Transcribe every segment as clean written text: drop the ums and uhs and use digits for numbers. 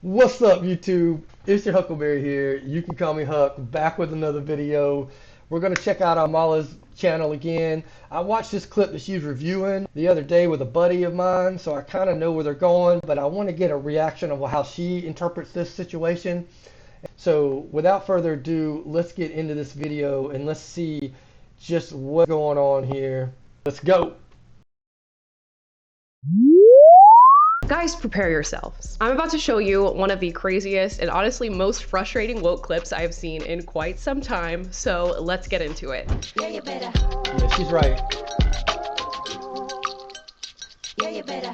What's up, YouTube? It's your Huckleberry here. You can call me Huck. Back with another video. We're gonna check out Amala's channel again. I watched this clip that she's reviewing the other day with a buddy of mine, so I kind of know where they're going, but I want to get a reaction of how she interprets this situation. So without further ado, let's get into this video and let's see just what's going on here. Let's go. Guys, prepare yourselves. I'm about to show you one of the craziest and honestly most frustrating woke clips I've seen in quite some time, so let's get into it. Yeah, you better. Yeah, she's right. Yeah, you better.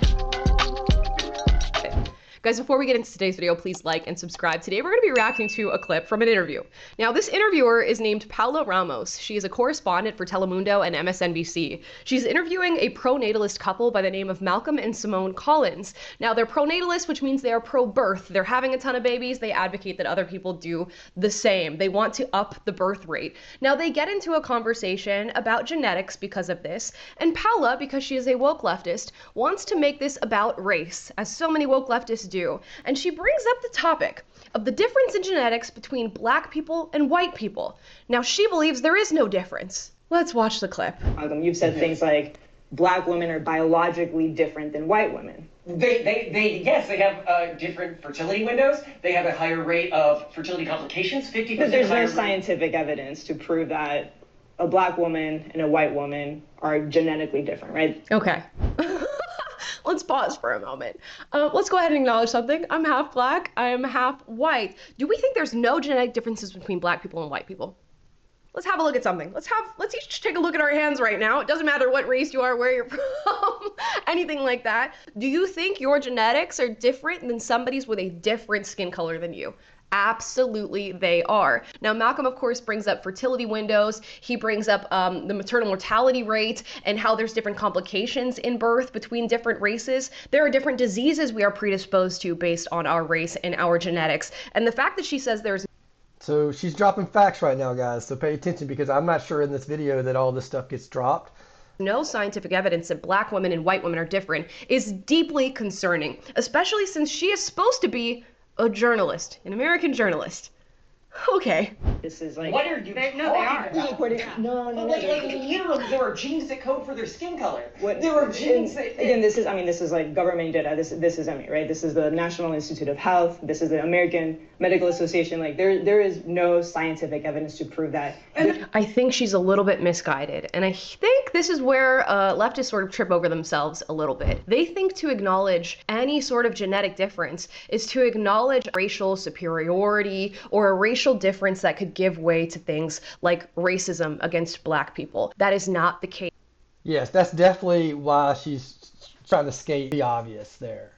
Guys, before we get into today's video, please like and subscribe. Today we're going to be reacting to a clip from an interview. Now, this interviewer is named Paula Ramos. She is a correspondent for Telemundo and MSNBC. She's interviewing a pro-natalist couple by the name of Malcolm and Simone Collins. Now, they're pro-natalist, which means they are pro-birth. They're having a ton of babies. They advocate that other people do the same. They want to up the birth rate. Now, they get into a conversation about genetics because of this, and Paula, because she is a woke leftist, wants to make this about race, as so many woke leftists do. And she brings up the topic of the difference in genetics between black people and white people. Now, she believes there is no difference. Let's watch the clip. You've said things like black women are biologically different than white women. Yes, they have different fertility windows. They have a higher rate of fertility complications, 50% But there's higher no rate. scientific evidence to prove that a black woman and a white woman are genetically different, right? Okay. Let's pause for a moment. Let's go ahead and acknowledge something. I'm half black. I'm half white. Do we think there's no genetic differences between black people and white people? Let's have a look at something. Let's each take a look at our hands right now. It doesn't matter what race you are, where you're from, anything like that. Do you think your genetics are different than somebody's with a different skin color than you? Absolutely, they are. Now, Malcolm, of course, brings up fertility windows. He brings up the maternal mortality rate and how there's different complications in birth between different races. There are different diseases we are predisposed to based on our race and our genetics. And the fact that she says there's So she's dropping facts right now, guys, so pay attention because I'm not sure in this video that all this stuff gets dropped. no scientific evidence that black women and white women are different is deeply concerning, especially since she is supposed to be a journalist, an American journalist. Okay. This is like What are you talking about? no. Literally, there are genes that code for their skin color. What, There are genes that... again, this is like government data. This is right? This is the National Institute of Health. This is the American Medical Association. Like there is no scientific evidence to prove that. I think she's a little bit misguided, and I think this is where leftists sort of trip over themselves a little bit. They think to acknowledge any sort of genetic difference is to acknowledge racial superiority or a racial difference that could give way to things like racism against black people. That is not the case. Yes, that's definitely why she's trying to skate the obvious there.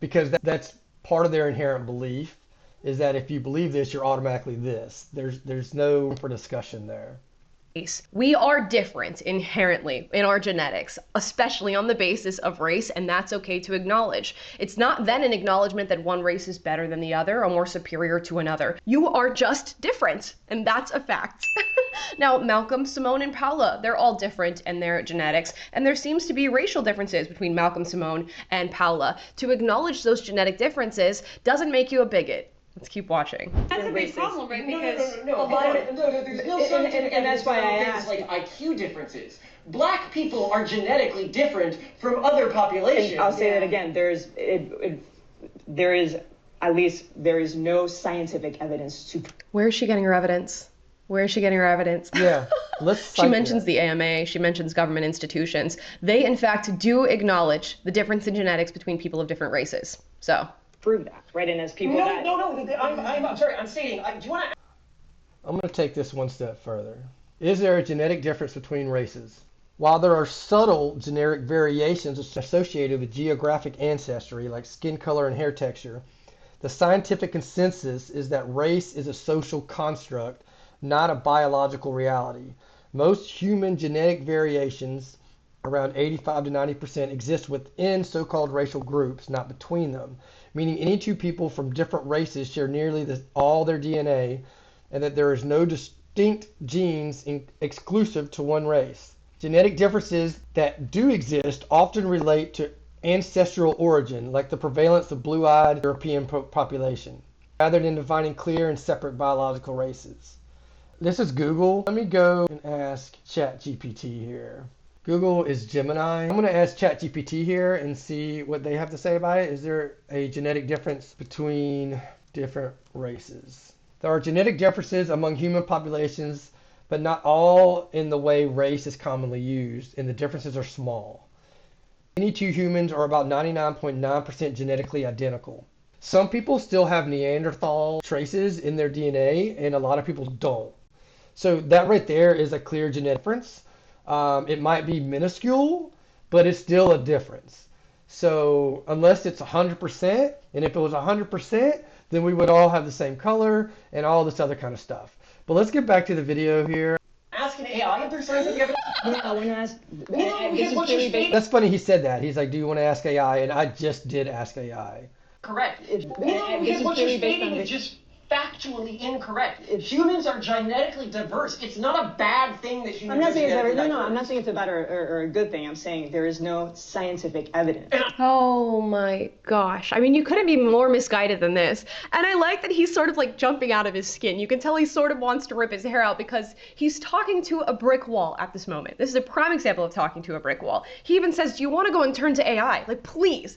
Because that's part of their inherent belief, is that if you believe this, you're automatically this. There's no room for discussion there. We are different inherently in our genetics, especially on the basis of race, and that's okay to acknowledge. It's not then an acknowledgement that one race is better than the other or more superior to another. You are just different, and that's a fact. Now, Malcolm, Simone, and Paula, they're all different in their genetics, and there seems to be racial differences between Malcolm, Simone, and Paula. To acknowledge those genetic differences doesn't make you a bigot. Let's keep watching. That's a big problem, right? No, Because there's no scientific and that's why I evidence asked. like IQ differences. Black people are genetically different from other populations. And I'll say that again. There is no scientific evidence to. Where is she getting her evidence? Where is she getting her evidence? Yeah, let's She cite mentions that. the AMA, she mentions government institutions. They, in fact, do acknowledge the difference in genetics between people of different races. So, Prove that, right? And as people No, that I'm sorry. I'm stating. Do you want to? I'm going to take this one step further. Is there a genetic difference between races? While there are subtle generic variations associated with geographic ancestry, like skin color and hair texture, the scientific consensus is that race is a social construct, not a biological reality. Most human genetic variations, around 85 to 90%, exist within so-called racial groups, not between them, meaning any two people from different races share nearly all their DNA, and that there is no distinct genes exclusive to one race. Genetic differences that do exist often relate to ancestral origin, like the prevalence of blue-eyed European population, rather than defining clear and separate biological races. This is Google. Let me go and ask ChatGPT here. Google is Gemini. I'm going to ask ChatGPT here and see what they have to say about it. Is there a genetic difference between different races? There are genetic differences among human populations, but not all in the way race is commonly used, and the differences are small. Any two humans are about 99.9% genetically identical. Some people still have Neanderthal traces in their DNA, and a lot of people don't. So that right there is a clear genetic difference. It might be minuscule, but it's still a difference. So unless it's 100%, and if it was 100%, then we would all have the same color and all this other kind of stuff. But let's get back to the video here. Ask an AI if there's scientific evidence. I want to ask. No, This is what's your really statement? That's funny he said that. He's like, do you want to ask AI? And I just did ask AI. Correct. This No, is what you're really based stating on is just factually incorrect. Humans are genetically diverse. It's not a bad thing that humans I'm not are saying it's genetically ever, diverse. I'm not saying it's a bad or a good thing. I'm saying there is no scientific evidence. Oh my gosh. I mean, you couldn't be more misguided than this. And I like that he's sort of like jumping out of his skin. You can tell he sort of wants to rip his hair out because he's talking to a brick wall at this moment. This is a prime example of talking to a brick wall. He even says, do you want to go and turn to AI? Like, please,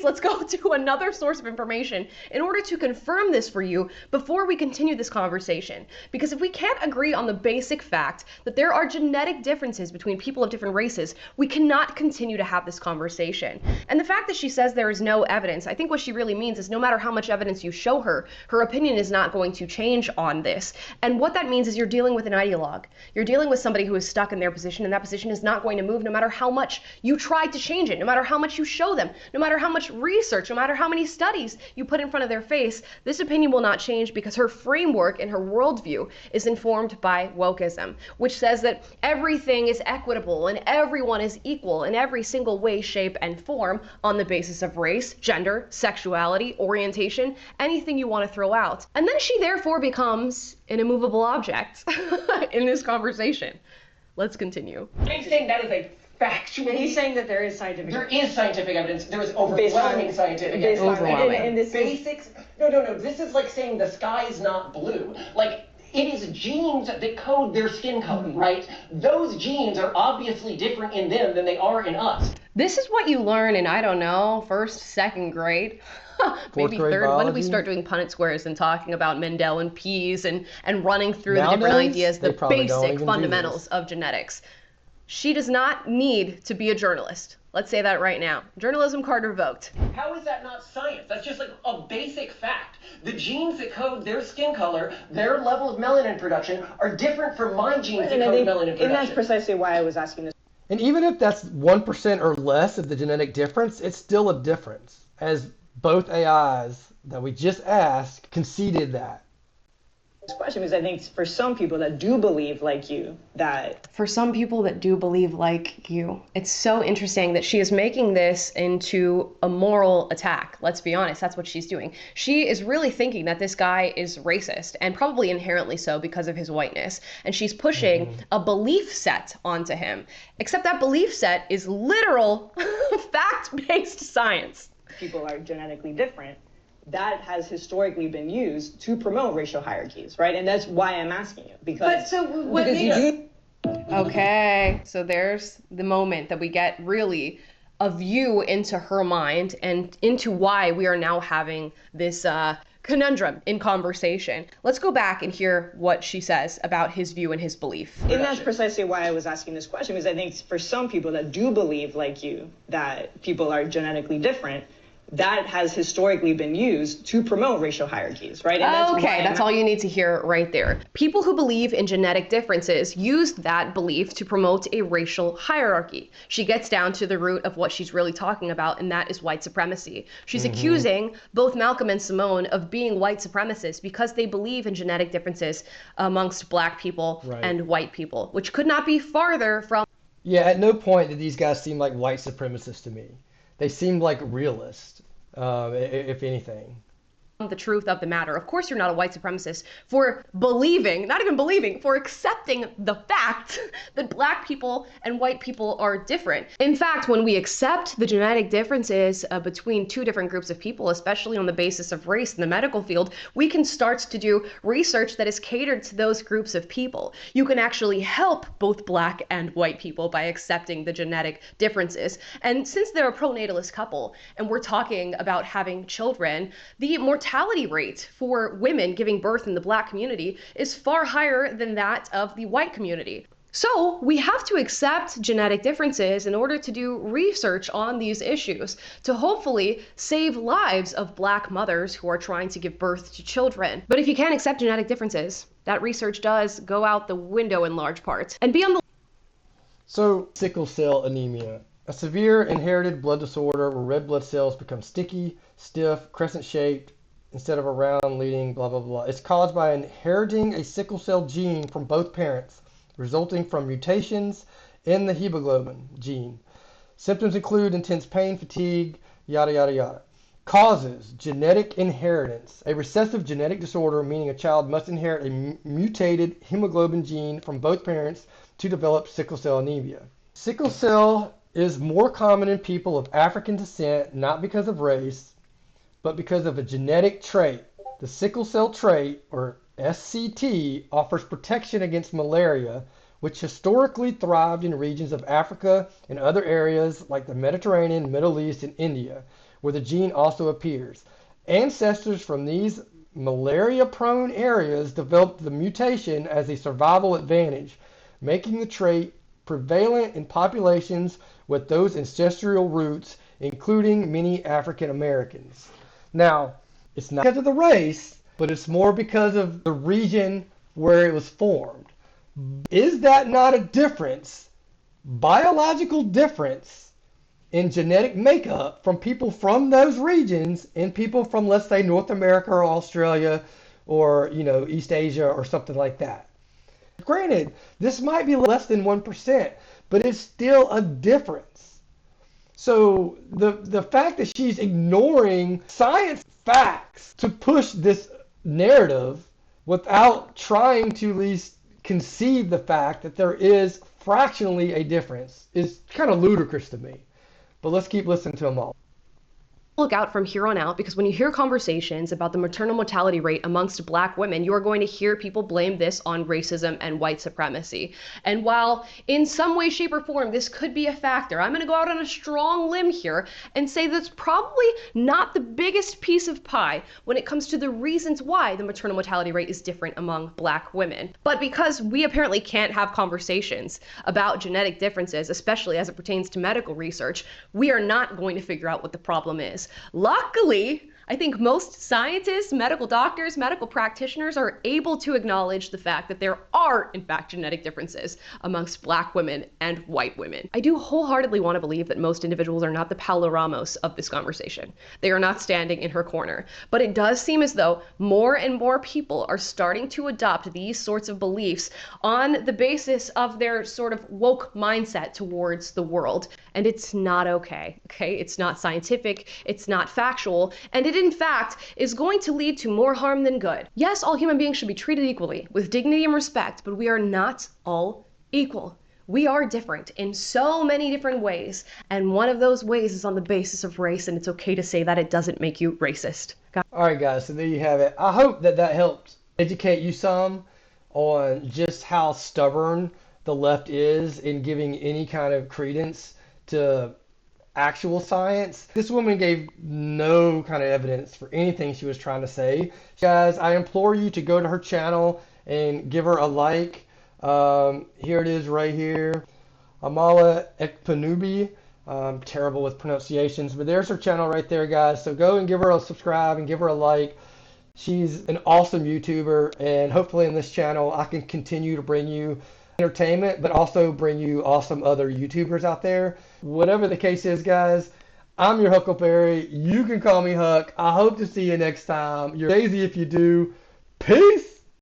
let's go to another source of information in order to confirm this for you before we continue this conversation. Because if we can't agree on the basic fact that there are genetic differences between people of different races, we cannot continue to have this conversation. And the fact that she says there is no evidence, I think what she really means is no matter how much evidence you show her, her opinion is not going to change on this. And what that means is you're dealing with an ideologue. You're dealing with somebody who is stuck in their position, and that position is not going to move no matter how much you try to change it, no matter how much you show them, no matter how much research, no matter how many studies you put in front of their face. This opinion will not change because her framework and her worldview is informed by wokeism, which says that everything is equitable and everyone is equal in every single way, shape, and form on the basis of race, gender, sexuality, orientation, anything you want to throw out. And then she therefore becomes an immovable object in this conversation. Let's continue. I'm saying that is a factually. He's saying that there is scientific There evidence. is scientific evidence. There is overwhelming scientific based evidence. on- Overwhelming. and this is, Basics. No. This is like saying the sky is not blue. Like, it is genes that code their skin color, right? Those genes are obviously different in them than they are in us. This is what you learn in, I don't know, first, second grade. Maybe grade third. When did we biology? start doing Punnett squares and talking about Mendel and P's and running through the different Nowadays, ideas, they the probably don't basic even do fundamentals this. of genetics? She does not need to be a journalist. Let's say that right now. Journalism card revoked. How is that not science? That's just like a basic fact. The genes that code their skin color, their level of melanin production, are different from my genes that and I code think, melanin production. and that's precisely why I was asking this. And even if that's 1% or less of the genetic difference, it's still a difference, as both AIs that we just asked conceded that. Question because I think for some people that do believe like you that For some people that do believe like you, it's so interesting that she is making this into a moral attack. Let's be honest, that's what she's doing. She is really thinking that this guy is racist, and probably inherently so because of his whiteness. And she's pushing a belief set onto him. Except that belief set is literal, fact-based science. people are genetically different, that has historically been used to promote racial hierarchies, right? And that's why I'm asking you because But so what because makes you Okay, so there's the moment that we get really a view into her mind and into why we are now having this conundrum in conversation. Let's go back and hear what she says about his view and his belief. and that's precisely why I was asking this question because I think for some people that do believe like you that people are genetically different, that has historically been used to promote racial hierarchies, right? And Okay, that's all you need to hear right there. People who believe in genetic differences use that belief to promote a racial hierarchy. She gets down to the root of what she's really talking about, and that is white supremacy. She's accusing both Malcolm and Simone of being white supremacists because they believe in genetic differences amongst black people and white people, which could not be farther from. Yeah, at no point did these guys seem like white supremacists to me. They seemed like realists, if anything. the truth of the matter. Of course, you're not a white supremacist for believing, not even believing, for accepting the fact that black people and white people are different. In fact, when we accept the genetic differences between two different groups of people, especially on the basis of race in the medical field, we can start to do research that is catered to those groups of people. You can actually help both black and white people by accepting the genetic differences. And since they're a pronatalist couple and we're talking about having children, the mortality rate for women giving birth in the black community is far higher than that of the white community. So we have to accept genetic differences in order to do research on these issues to hopefully save lives of black mothers who are trying to give birth to children. But if you can't accept genetic differences, that research does go out the window in large part. And be on the So, sickle cell anemia, a severe inherited blood disorder where red blood cells become sticky, stiff, crescent-shaped, instead of a round leading blah blah blah. It's caused by inheriting a sickle cell gene from both parents, resulting from mutations in the hemoglobin gene. Symptoms include intense pain, fatigue, yada yada yada. Causes: genetic inheritance, a recessive genetic disorder meaning a child must inherit a mutated hemoglobin gene from both parents to develop sickle cell anemia. Sickle cell is more common in people of African descent, not because of race, but because of a genetic trait. The sickle cell trait, or SCT, offers protection against malaria, which historically thrived in regions of Africa and other areas like the Mediterranean, Middle East, and India, where the gene also appears. Ancestors from these malaria-prone areas developed the mutation as a survival advantage, making the trait prevalent in populations with those ancestral roots, including many African Americans. Now, it's not because of the race, but it's more because of the region where it was formed. Is that not a difference, biological difference, in genetic makeup from people from those regions and people from, let's say, North America or Australia or, East Asia or something like that? Granted, this might be less than 1%, but it's still a difference. So the fact that she's ignoring science facts to push this narrative without trying to at least concede the fact that there is fractionally a difference is kind of ludicrous to me. But let's keep listening to them all. Look out from here on out, because when you hear conversations about the maternal mortality rate amongst black women, you are going to hear people blame this on racism and white supremacy. And while in some way, shape, or form this could be a factor, I'm going to go out on a strong limb here and say that's probably not the biggest piece of pie when it comes to the reasons why the maternal mortality rate is different among black women. But because we apparently can't have conversations about genetic differences, especially as it pertains to medical research, we are not going to figure out what the problem is. Luckily, I think most scientists, medical doctors, medical practitioners are able to acknowledge the fact that there are, in fact, genetic differences amongst black women and white women. I do wholeheartedly want to believe that most individuals are not the Paula Ramos of this conversation. They are not standing in her corner. But it does seem as though more and more people are starting to adopt these sorts of beliefs on the basis of their sort of woke mindset towards the world. And it's not okay, okay? It's not scientific, it's not factual, and it in fact is going to lead to more harm than good. Yes, all human beings should be treated equally with dignity and respect, but we are not all equal. We are different in so many different ways, and one of those ways is on the basis of race, and it's okay to say that. It doesn't make you racist. All right, guys, so there you have it. I hope that helped educate you some on just how stubborn the left is in giving any kind of credence to actual science. This woman gave no kind of evidence for anything she was trying to say. Guys, I implore you to go to her channel and give her a like. Here it is right here. Amala Ekpanubi. I'm terrible with pronunciations, but there's her channel right there, guys. So go and give her a subscribe and give her a like. She's an awesome YouTuber, and hopefully in this channel I can continue to bring you entertainment, but also bring you awesome other YouTubers out there. Whatever the case is, guys, I'm your Huckleberry. You can call me Huck. I hope to see you next time. You're Daisy if you do. Peace!